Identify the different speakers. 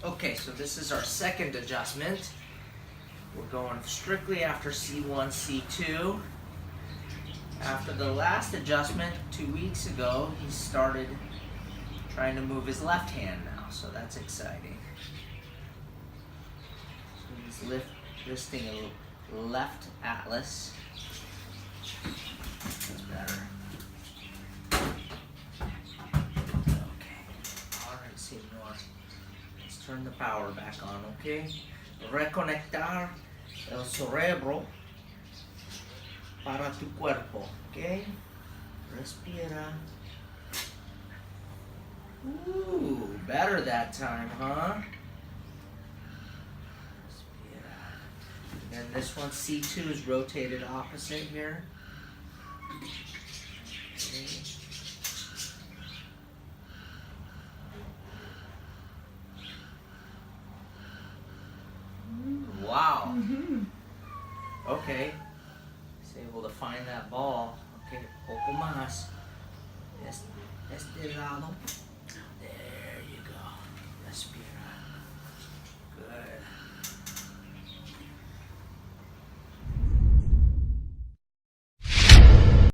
Speaker 1: Okay, so this is our second adjustment. We're going strictly after C1, C2. After the last adjustment 2 weeks ago, he started trying to move his left hand now, so that's exciting. So he's lifting a left atlas. That's better. Okay. Alright, senor. Let's turn the power back on, okay? Reconectar el cerebro para tu cuerpo, okay? Respira. Ooh, better that time, huh? Respira. And this one, C2 is rotated opposite here. Okay. Wow. Okay. He's able to find that ball. Okay, poco más. Este lado. There you go. Respira. Good.